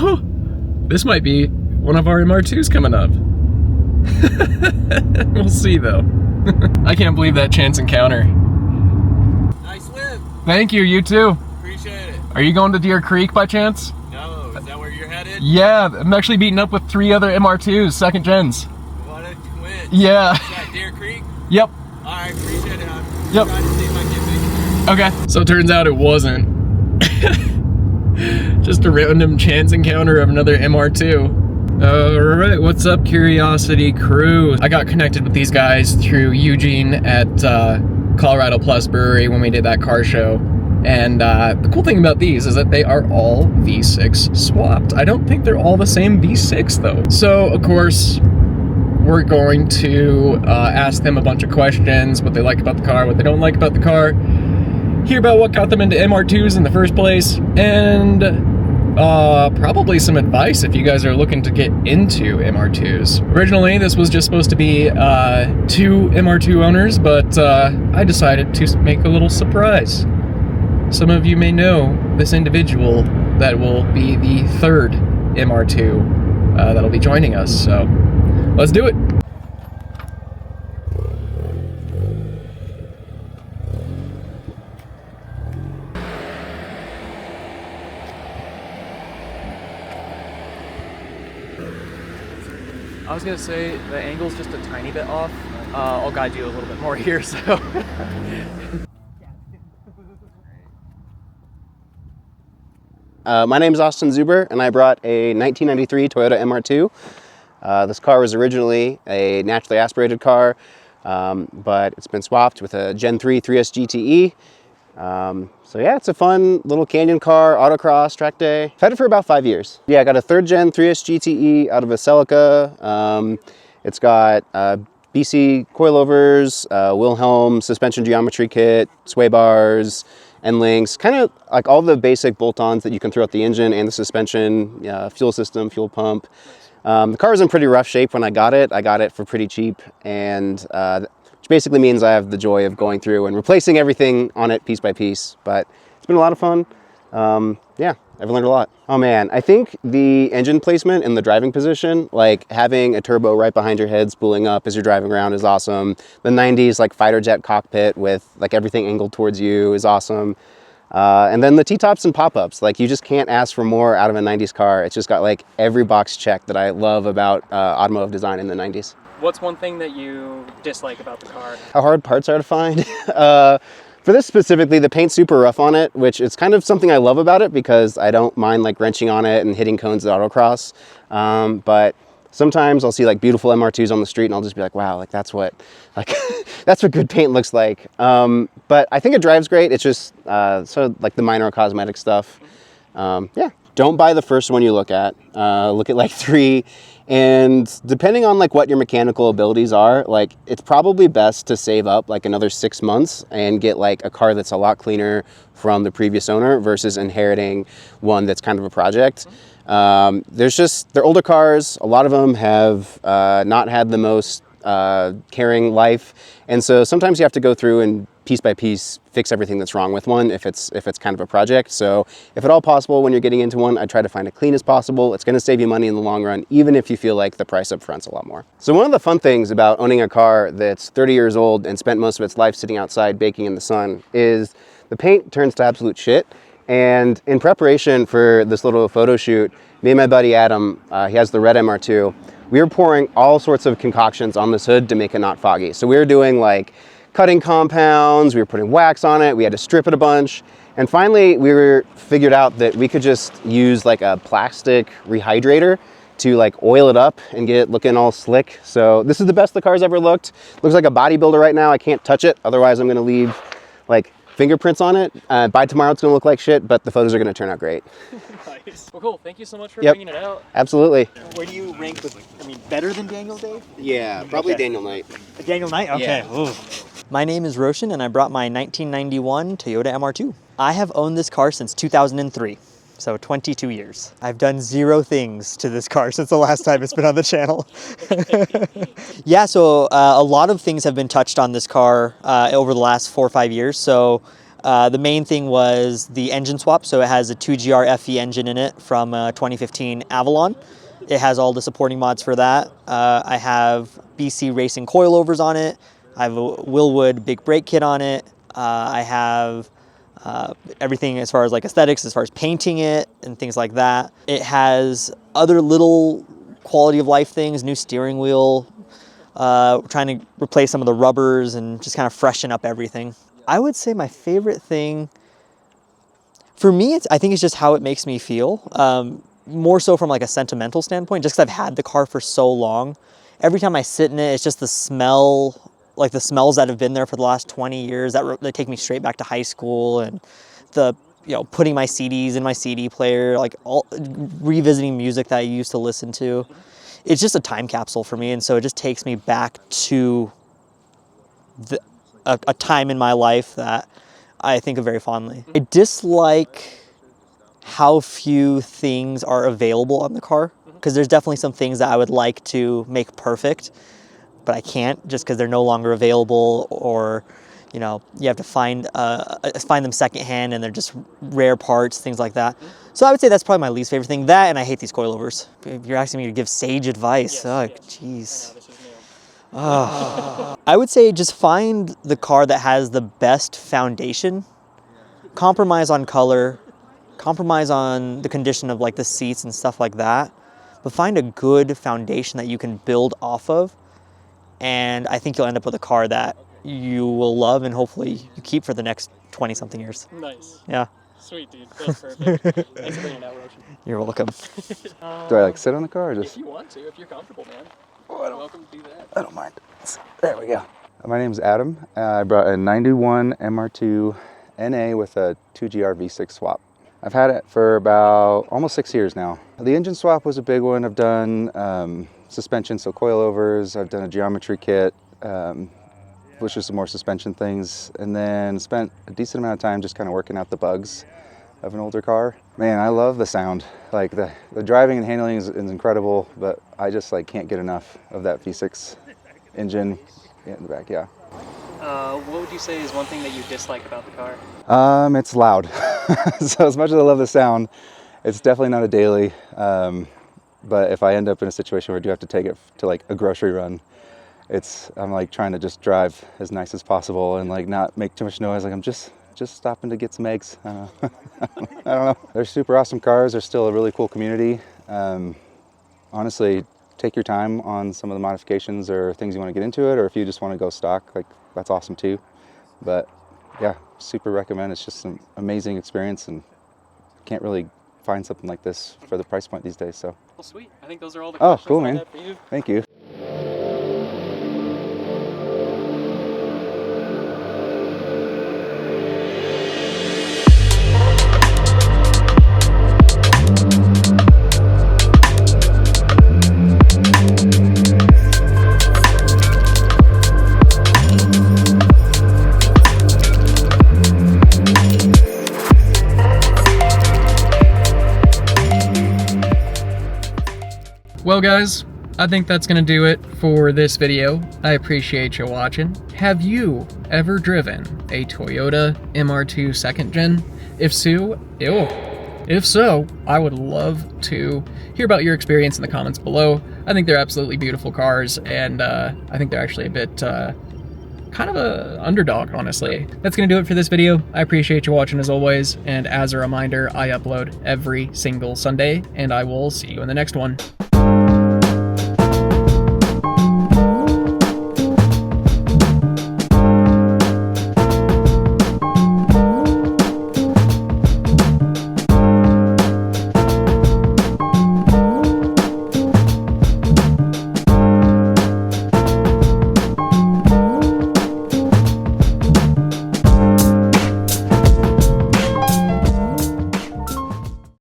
Oh, this might be one of our MR2s coming up. We'll see though. I can't believe that chance encounter. Nice live. Thank you, you too. Appreciate it. Are you going to Deer Creek by chance? No, is that where you're headed? Yeah, I'm actually meeting up with 3 other MR2s, second gens. What a twin. Yeah. Is that Deer Creek? Yep. Alright, appreciate it. I'm Yep. trying to see if I can make it there. Okay. So it turns out it wasn't. Just a random chance encounter of another MR2. Alright, what's up, Curiosity crew? I got connected with these guys through Eugene at Colorado Plus Brewery when we did that car show. And the cool thing about these is that they are all V6 swapped. I don't think they're all the same V6 though. So, of course, we're going to ask them a bunch of questions, what they like about the car, what they don't like about the car, hear about what got them into MR2s in the first place, and probably some advice if you guys are looking to get into MR2s. Originally, this was just supposed to be 2 MR2 owners, but I decided to make a little surprise. Some of you may know this individual that will be the 3rd MR2 that'll be joining us, so let's do it. I was gonna say the angle's just a tiny bit off. I'll guide you a little bit more here, so. My name is Austin Zuber, and I brought a 1993 Toyota MR2. This car was originally a naturally aspirated car, but it's been swapped with a Gen 3 3S GTE. So yeah, it's a fun little canyon car, autocross, track day. I've had it for about 5 years. Yeah, I got a 3rd gen 3S GTE out of a Celica. It's got BC coilovers, Wilhelm suspension geometry kit, sway bars, end links, kind of like all the basic bolt-ons that you can throw out the engine and the suspension, fuel system, fuel pump. The car was in pretty rough shape when I got it. I got it for pretty cheap, and which basically means I have the joy of going through and replacing everything on it piece by piece. But it's been a lot of fun. Yeah, I've learned a lot. Oh man, I think the engine placement and the driving position, like having a turbo right behind your head spooling up as you're driving around is awesome. The 90s like fighter jet cockpit with like everything angled towards you is awesome. And then the T-tops and pop-ups, like you just can't ask for more out of a 90s car. It's just got like every box checked that I love about automotive design in the 90s. What's one thing that you dislike about the car? How hard parts are to find. For this specifically, the paint's super rough on it, which is kind of something I love about it because I don't mind like wrenching on it and hitting cones at autocross. But sometimes I'll see like beautiful MR2s on the street and I'll just be like, wow, like that's what that's what good paint looks like. But I think it drives great. It's just sort of like the minor cosmetic stuff. Yeah, don't buy the first one you look at. Look at like 3. And depending on like what your mechanical abilities are, like it's probably best to save up like another 6 months and get like a car that's a lot cleaner from the previous owner versus inheriting one that's kind of a project. They're older cars. A lot of them have not had the most caring life. And so sometimes you have to go through and piece by piece fix everything that's wrong with one if it's kind of a project. So if at all possible when you're getting into one, I try to find it clean as possible. It's going to save you money in the long run, even if you feel like the price up front's a lot more. So one of the fun things about owning a car that's 30 years old and spent most of its life sitting outside baking in the sun is the paint turns to absolute shit. And in preparation for this little photo shoot, me and my buddy Adam, he has the red MR2, we were pouring all sorts of concoctions on this hood to make it not foggy. So we were doing like cutting compounds, we were putting wax on it, we had to strip it a bunch. And finally, we figured out that we could just use like a plastic rehydrator to like oil it up and get it looking all slick. So this is the best the car's ever looked. Looks like a bodybuilder right now. I can't touch it. Otherwise, I'm gonna leave like fingerprints on it. By tomorrow, it's gonna look like shit, but the photos are gonna turn out great. Nice. Well, cool. Thank you so much for bringing it out. Absolutely. Where do you rank with, I mean, better than Daniel Day? Yeah, probably Okay. Daniel Knight. Daniel Knight? Okay. Yeah. My name is Roshan and I brought my 1991 Toyota MR2. I have owned this car since 2003. So 22 years. I've done 0 things to this car since the last time it's been on the channel. Yeah, so a lot of things have been touched on this car over the last 4 or 5 years. So The main thing was the engine swap, so it has a 2GR FE engine in it from 2015 Avalon. It has all the supporting mods for that. I have BC Racing coilovers on it. I have a Willwood big brake kit on it. I have everything as far as like aesthetics, as far as painting it and things like that. It has other little quality of life things, new steering wheel, trying to replace some of the rubbers and just kind of freshen up everything. I would say my favorite thing, for me, I think it's just how it makes me feel. More so from like a sentimental standpoint, just because I've had the car for so long. Every time I sit in it, it's just the smell, like the smells that have been there for the last 20 years that take me straight back to high school, and the, you know, putting my CDs in my CD player, like revisiting music that I used to listen to. It's just a time capsule for me, and so it just takes me back to a time in my life that I think of very fondly. I dislike how few things are available on the car, because there's definitely some things that I would like to make perfect, but I can't just because they're no longer available, or you know, you have to find them secondhand and they're just rare parts, things like that. So I would say that's probably my least favorite thing. That, and I hate these coilovers. If you're asking me to give sage advice, oh jeez. I would say just find the car that has the best foundation. Compromise on color, compromise on the condition of like the seats and stuff like that, but find a good foundation that you can build off of, and I think you'll end up with a car that you will love and hopefully you keep for the next 20 something years. Nice. Yeah. Sweet, dude. That's perfect. Thanks for bringing it out, Roshan. You're welcome. Do I like sit on the car or If just? you want to, if you're comfortable, man. Oh, I don't, Welcome to do that. I don't mind. There we go. My name's Adam. I brought a 91 MR2 NA with a 2GR V6 swap. I've had it for about almost 6 years now. The engine swap was a big one. I've done suspension, so coilovers. I've done a geometry kit, which is some more suspension things, and then spent a decent amount of time just kind of working out the bugs of an older car. Man, I love the sound. Like the driving and handling is incredible, but I just like can't get enough of that V6 engine in the back. Yeah. What would you say is one thing that you dislike about the car? It's loud. So as much as I love the sound, it's definitely not a daily. But if I end up in a situation where I do have to take it to like a grocery run, I'm like trying to just drive as nice as possible and like not make too much noise. Like I'm just stopping to get some eggs. I don't know. They're super awesome cars. They're still a really cool community. Honestly, take your time on some of the modifications or things you want to get into it, or if you just want to go stock, like that's awesome too. But yeah, super recommend. It's just an amazing experience, and can't really find something like this for the price point these days. So. Well, sweet. I think those are all the Oh, questions cool, I man. had for you. Thank you. Well guys, I think that's gonna do it for this video. I appreciate you watching. Have you ever driven a Toyota MR2 second gen? If so, I would love to hear about your experience in the comments below. I think they're absolutely beautiful cars, and I think they're actually a bit kind of a underdog, honestly. That's gonna do it for this video. I appreciate you watching as always, and as a reminder, I upload every single Sunday, and I will see you in the next one.